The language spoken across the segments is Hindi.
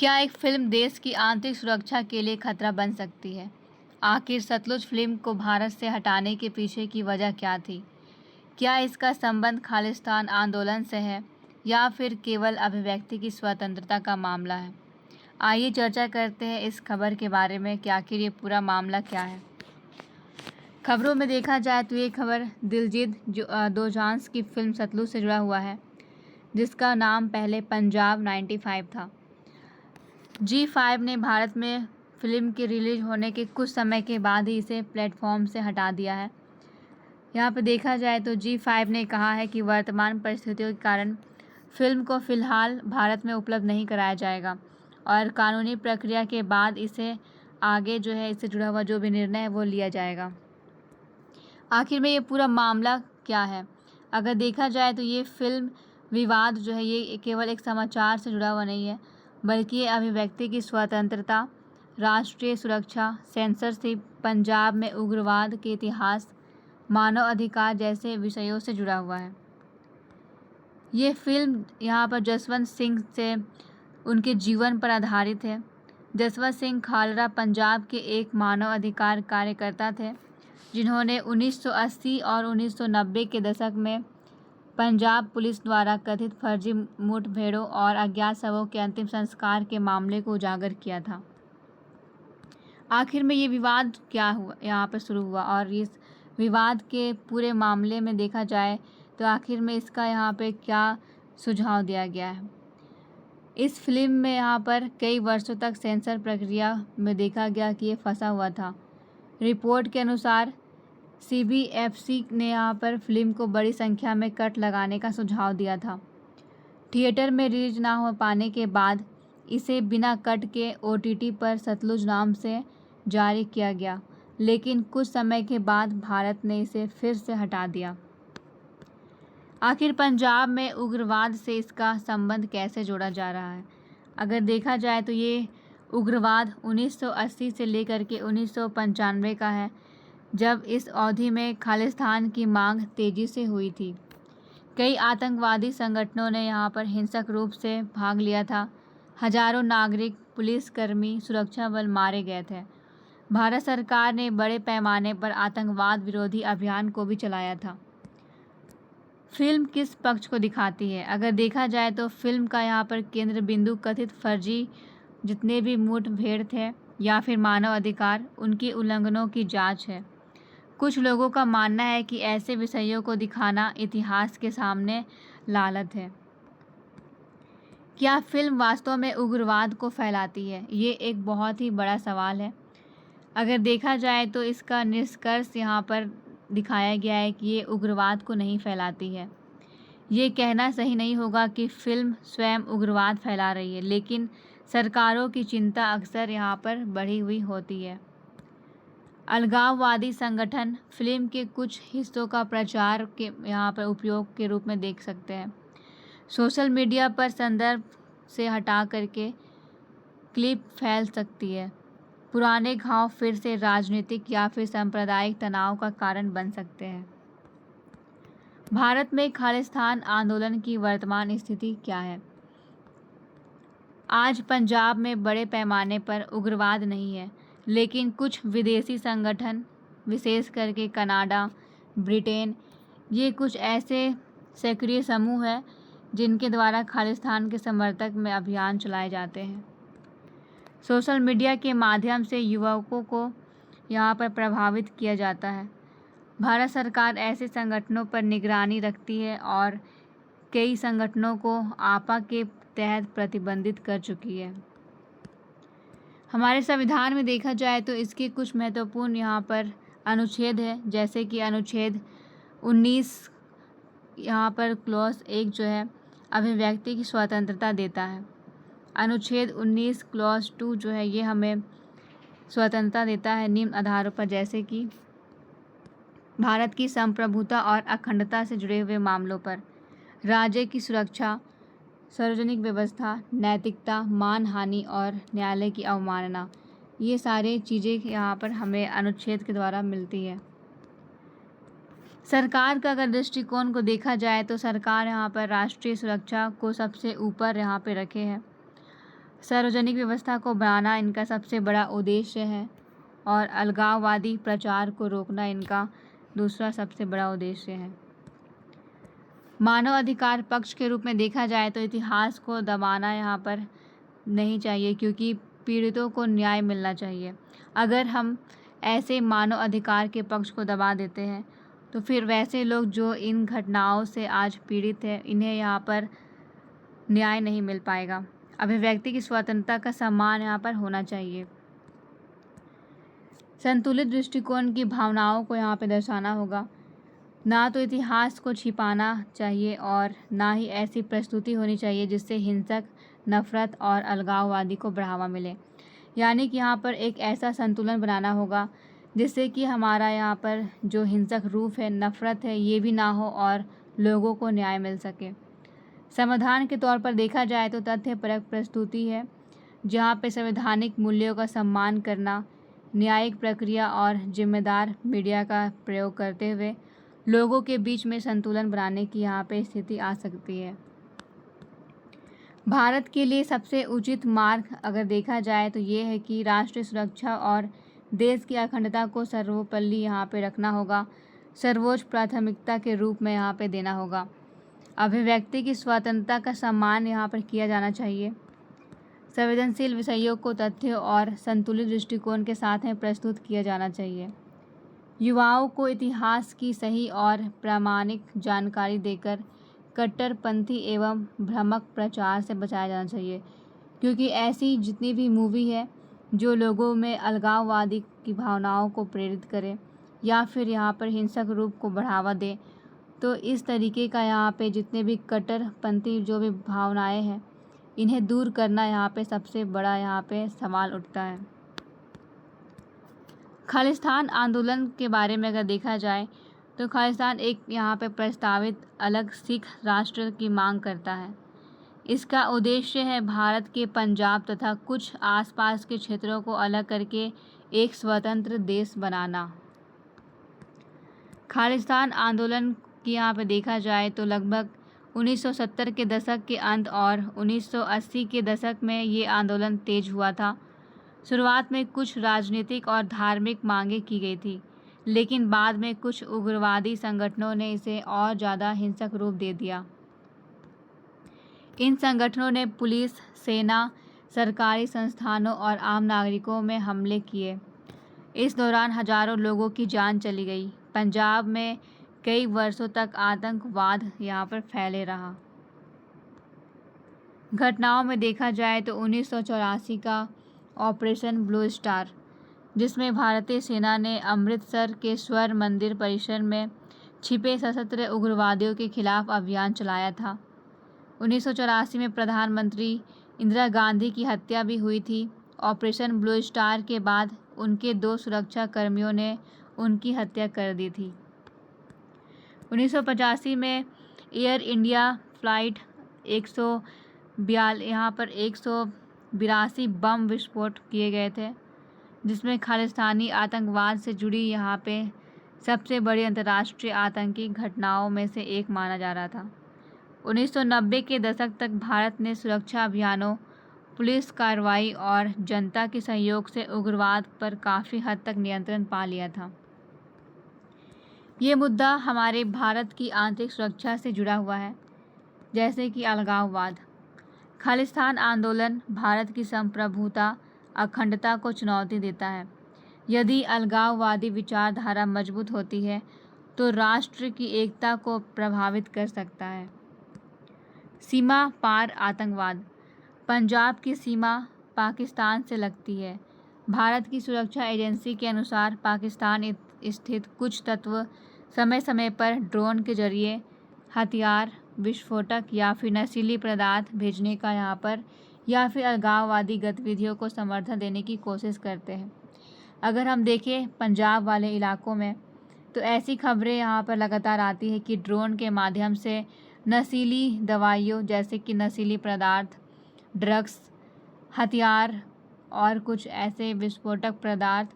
क्या एक फिल्म देश की आंतरिक सुरक्षा के लिए खतरा बन सकती है? आखिर सतलुज फिल्म को भारत से हटाने के पीछे की वजह क्या थी? क्या इसका संबंध खालिस्तान आंदोलन से है या फिर केवल अभिव्यक्ति की स्वतंत्रता का मामला है? आइए चर्चा करते हैं इस खबर के बारे में कि आखिर ये पूरा मामला क्या है। खबरों में देखा जाए तो ये खबर दिलजीत दोसांझ की फिल्म सतलुज से जुड़ा हुआ है, जिसका नाम पहले पंजाब 95 था। G5 ने भारत में फिल्म के रिलीज होने के कुछ समय के बाद ही इसे प्लेटफॉर्म से हटा दिया है। यहाँ पर देखा जाए तो G5 ने कहा है कि वर्तमान परिस्थितियों के कारण फिल्म को फ़िलहाल भारत में उपलब्ध नहीं कराया जाएगा और कानूनी प्रक्रिया के बाद इसे आगे जो है इससे जुड़ा हुआ जो भी निर्णय है वो लिया जाएगा। आखिर में ये पूरा मामला क्या है? अगर देखा जाए तो ये फिल्म विवाद जो है ये केवल एक समाचार से जुड़ा हुआ नहीं है, बल्कि ये अभिव्यक्ति की स्वतंत्रता, राष्ट्रीय सुरक्षा, सेंसरशिप, पंजाब में उग्रवाद के इतिहास, मानव अधिकार जैसे विषयों से जुड़ा हुआ है। ये फिल्म यहाँ पर जसवंत सिंह से उनके जीवन पर आधारित है। जसवंत सिंह खालरा पंजाब के एक मानव अधिकार कार्यकर्ता थे, जिन्होंने 1980 और 1990 के दशक में पंजाब पुलिस द्वारा कथित फर्जी मुठभेड़ों और अज्ञात शवों के अंतिम संस्कार के मामले को उजागर किया था। आखिर में ये विवाद क्या हुआ, यहाँ पर शुरू हुआ, और इस विवाद के पूरे मामले में देखा जाए तो आखिर में इसका यहाँ पे क्या सुझाव दिया गया है। इस फिल्म में यहाँ पर कई वर्षों तक सेंसर प्रक्रिया में देखा गया कि ये फंसा हुआ था। रिपोर्ट के अनुसार CBFC ने यहाँ पर फिल्म को बड़ी संख्या में कट लगाने का सुझाव दिया था। थिएटर में रिलीज ना हो पाने के बाद इसे बिना कट के OTT पर सतलुज नाम से जारी किया गया, लेकिन कुछ समय के बाद भारत ने इसे फिर से हटा दिया। आखिर पंजाब में उग्रवाद से इसका संबंध कैसे जोड़ा जा रहा है? अगर देखा जाए तो ये उग्रवाद 1980 से लेकर के 1995 का है, जब इस अवधि में खालिस्तान की मांग तेजी से हुई थी। कई आतंकवादी संगठनों ने यहाँ पर हिंसक रूप से भाग लिया था। हजारों नागरिक, पुलिसकर्मी, सुरक्षा बल मारे गए थे। भारत सरकार ने बड़े पैमाने पर आतंकवाद विरोधी अभियान को भी चलाया था। फिल्म किस पक्ष को दिखाती है? अगर देखा जाए तो फिल्म का यहाँ पर केंद्र बिंदु कथित फर्जी जितने भी मुठभेड़ थे या फिर मानव अधिकार उनकी उल्लंघनों की जांच है। कुछ लोगों का मानना है कि ऐसे विषयों को दिखाना इतिहास के सामने लानत है। क्या फिल्म वास्तव में उग्रवाद को फैलाती है? ये एक बहुत ही बड़ा सवाल है। अगर देखा जाए तो इसका निष्कर्ष यहाँ पर दिखाया गया है कि ये उग्रवाद को नहीं फैलाती है। ये कहना सही नहीं होगा कि फिल्म स्वयं उग्रवाद फैला रही है, लेकिन सरकारों की चिंता अक्सर यहाँ पर बढ़ी हुई होती है। अलगाववादी संगठन फिल्म के कुछ हिस्सों का प्रचार के यहाँ पर उपयोग के रूप में देख सकते हैं। सोशल मीडिया पर संदर्भ से हटा करके क्लिप फैल सकती है। पुराने घाव फिर से राजनीतिक या फिर सांप्रदायिक तनाव का कारण बन सकते हैं। भारत में खालिस्तान आंदोलन की वर्तमान स्थिति क्या है? आज पंजाब में बड़े पैमाने पर उग्रवाद नहीं है, लेकिन कुछ विदेशी संगठन, विशेष करके कनाडा, ब्रिटेन, ये कुछ ऐसे सक्रिय समूह हैं जिनके द्वारा खालिस्तान के समर्थक में अभियान चलाए जाते हैं। सोशल मीडिया के माध्यम से युवकों को यहाँ पर प्रभावित किया जाता है। भारत सरकार ऐसे संगठनों पर निगरानी रखती है और कई संगठनों को आपा के तहत प्रतिबंधित कर चुकी है। हमारे संविधान में देखा जाए तो इसके कुछ महत्वपूर्ण यहाँ पर अनुच्छेद है, जैसे कि अनुच्छेद 19 यहाँ पर क्लॉज 1 जो है अभिव्यक्ति की स्वतंत्रता देता है। अनुच्छेद 19 क्लॉज 2 जो है ये हमें स्वतंत्रता देता है निम्न आधारों पर, जैसे कि भारत की संप्रभुता और अखंडता से जुड़े हुए मामलों पर, राज्य की सुरक्षा, सार्वजनिक व्यवस्था, नैतिकता, मानहानि और न्यायालय की अवमानना, ये सारे चीज़ें यहाँ पर हमें अनुच्छेद के द्वारा मिलती है। सरकार का अगर दृष्टिकोण को देखा जाए तो सरकार यहाँ पर राष्ट्रीय सुरक्षा को सबसे ऊपर यहाँ पे रखे है। सार्वजनिक व्यवस्था को बढ़ाना इनका सबसे बड़ा उद्देश्य है और अलगाववादी प्रचार को रोकना इनका दूसरा सबसे बड़ा उद्देश्य है। मानव अधिकार पक्ष के रूप में देखा जाए तो इतिहास को दबाना यहाँ पर नहीं चाहिए, क्योंकि पीड़ितों को न्याय मिलना चाहिए। अगर हम ऐसे मानव अधिकार के पक्ष को दबा देते हैं तो फिर वैसे लोग जो इन घटनाओं से आज पीड़ित हैं, इन्हें यहाँ पर न्याय नहीं मिल पाएगा। अभिव्यक्ति की स्वतंत्रता का सम्मान यहाँ पर होना चाहिए। संतुलित दृष्टिकोण की भावनाओं को यहाँ पर दर्शाना होगा। ना तो इतिहास को छिपाना चाहिए और ना ही ऐसी प्रस्तुति होनी चाहिए जिससे हिंसक, नफरत और अलगाववादी को बढ़ावा मिले। यानी कि यहाँ पर एक ऐसा संतुलन बनाना होगा जिससे कि हमारा यहाँ पर जो हिंसक रूप है, नफरत है, ये भी ना हो और लोगों को न्याय मिल सके। समाधान के तौर पर देखा जाए तो तथ्यपरक प्रस्तुति है, जहाँ पे संवैधानिक मूल्यों का सम्मान करना, न्यायिक प्रक्रिया और जिम्मेदार मीडिया का प्रयोग करते हुए लोगों के बीच में संतुलन बनाने की यहाँ पे स्थिति आ सकती है। भारत के लिए सबसे उचित मार्ग अगर देखा जाए तो ये है कि राष्ट्रीय सुरक्षा और देश की अखंडता को सर्वोपरि यहाँ पे रखना होगा, सर्वोच्च प्राथमिकता के रूप में यहाँ पे देना होगा। अभिव्यक्ति की स्वतंत्रता का सम्मान यहाँ पर किया जाना चाहिए। संवेदनशील विषयों को तथ्य और संतुलित दृष्टिकोण के साथ में प्रस्तुत किया जाना चाहिए। युवाओं को इतिहास की सही और प्रामाणिक जानकारी देकर कट्टरपंथी एवं भ्रामक प्रचार से बचाया जाना चाहिए, क्योंकि ऐसी जितनी भी मूवी है जो लोगों में अलगाववादी की भावनाओं को प्रेरित करे या फिर यहाँ पर हिंसक रूप को बढ़ावा दे, तो इस तरीके का यहाँ पे जितने भी कट्टरपंथी जो भी भावनाएं हैं, इन्हें दूर करना यहाँ पे सबसे बड़ा यहाँ पे सवाल उठता है। खालिस्तान आंदोलन के बारे में अगर देखा जाए तो खालिस्तान एक यहाँ पे प्रस्तावित अलग सिख राष्ट्र की मांग करता है। इसका उद्देश्य है भारत के पंजाब तथा कुछ आसपास के क्षेत्रों को अलग करके एक स्वतंत्र देश बनाना। खालिस्तान आंदोलन की यहाँ पे देखा जाए तो लगभग 1970 के दशक के अंत और 1980 के दशक में ये आंदोलन तेज हुआ था। शुरुआत में कुछ राजनीतिक और धार्मिक मांगें की गई थी, लेकिन बाद में कुछ उग्रवादी संगठनों ने इसे और ज़्यादा हिंसक रूप दे दिया। इन संगठनों ने पुलिस, सेना, सरकारी संस्थानों और आम नागरिकों में हमले किए। इस दौरान हजारों लोगों की जान चली गई। पंजाब में कई वर्षों तक आतंकवाद यहाँ पर फैले रहा। घटनाओं में देखा जाए तो 1984 का ऑपरेशन ब्लू स्टार, जिसमें भारतीय सेना ने अमृतसर के स्वर्ण मंदिर परिसर में छिपे सशस्त्र उग्रवादियों के खिलाफ अभियान चलाया था। 1984 में प्रधानमंत्री इंदिरा गांधी की हत्या भी हुई थी। ऑपरेशन ब्लू स्टार के बाद उनके 2 सुरक्षा कर्मियों ने उनकी हत्या कर दी थी। 1985 में एयर इंडिया फ्लाइट 182 बम विस्फोट किए गए थे, जिसमें खालिस्तानी आतंकवाद से जुड़ी यहाँ पे सबसे बड़ी अंतर्राष्ट्रीय आतंकी घटनाओं में से एक माना जा रहा था। 1990 के दशक तक भारत ने सुरक्षा अभियानों, पुलिस कार्रवाई और जनता के सहयोग से उग्रवाद पर काफ़ी हद तक नियंत्रण पा लिया था। ये मुद्दा हमारे भारत की आंतरिक सुरक्षा से जुड़ा हुआ है, जैसे कि अलगाववाद। खालिस्तान आंदोलन भारत की संप्रभुता, अखंडता को चुनौती देता है। यदि अलगाववादी विचारधारा मजबूत होती है तो राष्ट्र की एकता को प्रभावित कर सकता है। सीमा पार आतंकवाद। पंजाब की सीमा पाकिस्तान से लगती है। भारत की सुरक्षा एजेंसी के अनुसार पाकिस्तान स्थित कुछ तत्व समय समय पर ड्रोन के जरिए हथियार, विस्फोटक या फिर नशीली पदार्थ भेजने का यहाँ पर या फिर अलगाववादी गतिविधियों को समर्थन देने की कोशिश करते हैं। अगर हम देखें पंजाब वाले इलाकों में तो ऐसी खबरें यहाँ पर लगातार आती है कि ड्रोन के माध्यम से नशीली दवाइयों जैसे कि नशीली पदार्थ, ड्रग्स, हथियार और कुछ ऐसे विस्फोटक पदार्थ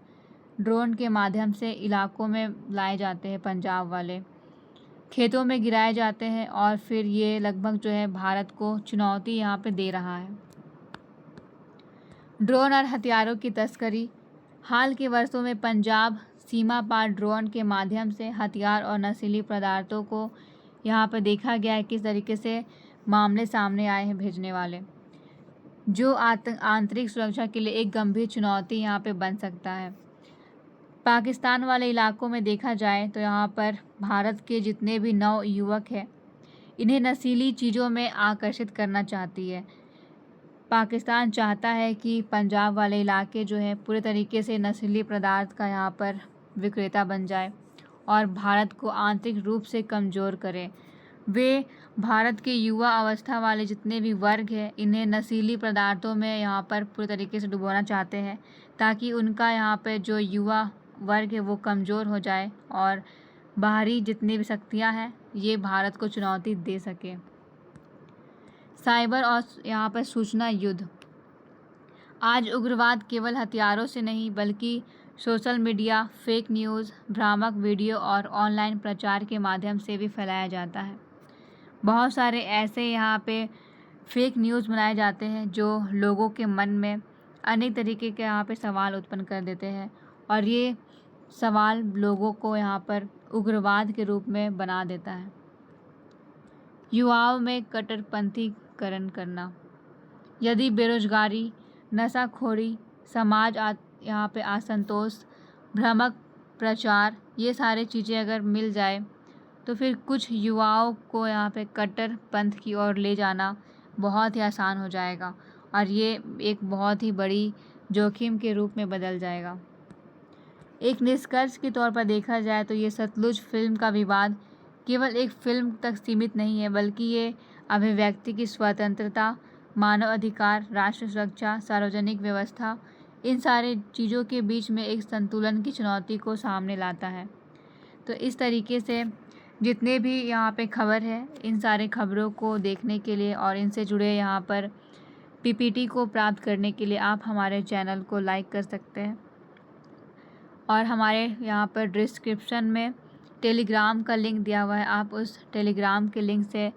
ड्रोन के माध्यम से इलाकों में लाए जाते हैं। पंजाब वाले खेतों में गिराए जाते हैं और फिर ये लगभग जो है भारत को चुनौती यहाँ पे दे रहा है। ड्रोन और हथियारों की तस्करी। हाल के वर्षों में पंजाब सीमा पार ड्रोन के माध्यम से हथियार और नशीली पदार्थों को यहाँ पर देखा गया है किस तरीके से मामले सामने आए हैं भेजने वाले, जो आंतरिक सुरक्षा के लिए एक गंभीर चुनौती यहाँ पे बन सकता है। पाकिस्तान वाले इलाकों में देखा जाए तो यहाँ पर भारत के जितने भी नव युवक हैं, इन्हें नशीली चीज़ों में आकर्षित करना चाहती है। पाकिस्तान चाहता है कि पंजाब वाले इलाके जो है पूरे तरीके से नशीली पदार्थ का यहाँ पर विक्रेता बन जाए और भारत को आंतरिक रूप से कमज़ोर करे। वे भारत के युवा अवस्था वाले जितने भी वर्ग हैं, इन्हें नशीली पदार्थों में यहाँ पर पूरे तरीके से डुबोना चाहते हैं, ताकि उनका यहाँ पर जो युवा वर्ग है वो कमज़ोर हो जाए और बाहरी जितनी भी शक्तियाँ हैं ये भारत को चुनौती दे सके। साइबर और यहाँ पर सूचना युद्ध। आज उग्रवाद केवल हथियारों से नहीं बल्कि सोशल मीडिया, फेक न्यूज़, भ्रामक वीडियो और ऑनलाइन प्रचार के माध्यम से भी फैलाया जाता है। बहुत सारे ऐसे यहाँ पे फेक न्यूज़ बनाए जाते हैं जो लोगों के मन में अनेक तरीके के यहाँ पे सवाल उत्पन्न कर देते हैं और ये सवाल लोगों को यहाँ पर उग्रवाद के रूप में बना देता है। युवाओं में कट्टरपंथीकरण करना। यदि बेरोजगारी, नशाखोरी, समाज यहाँ पे असंतोष, भ्रामक प्रचार, ये सारी चीज़ें अगर मिल जाए तो फिर कुछ युवाओं को यहाँ पे कट्टरपंथ की ओर ले जाना बहुत ही आसान हो जाएगा और ये एक बहुत ही बड़ी जोखिम के रूप में बदल जाएगा। एक निष्कर्ष के तौर पर देखा जाए तो ये सतलुज फिल्म का विवाद केवल एक फिल्म तक सीमित नहीं है, बल्कि ये अभिव्यक्ति की स्वतंत्रता, मानव अधिकार, राष्ट्र सुरक्षा, सार्वजनिक व्यवस्था, इन सारे चीज़ों के बीच में एक संतुलन की चुनौती को सामने लाता है। तो इस तरीके से जितने भी यहाँ पे खबर है, इन सारे खबरों को देखने के लिए और इनसे जुड़े यहाँ पर पीपीटी को प्राप्त करने के लिए आप हमारे चैनल को लाइक कर सकते हैं और हमारे यहाँ पर डिस्क्रिप्शन में टेलीग्राम का लिंक दिया हुआ है, आप उस टेलीग्राम के लिंक से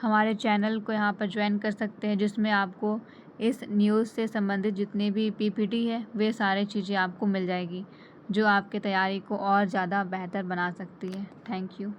हमारे चैनल को यहाँ पर ज्वाइन कर सकते हैं, जिसमें आपको इस न्यूज़ से संबंधित जितने भी पीपीटी है वे सारी चीज़ें आपको मिल जाएगी, जो आपके तैयारी को और ज़्यादा बेहतर बना सकती है। Thank you.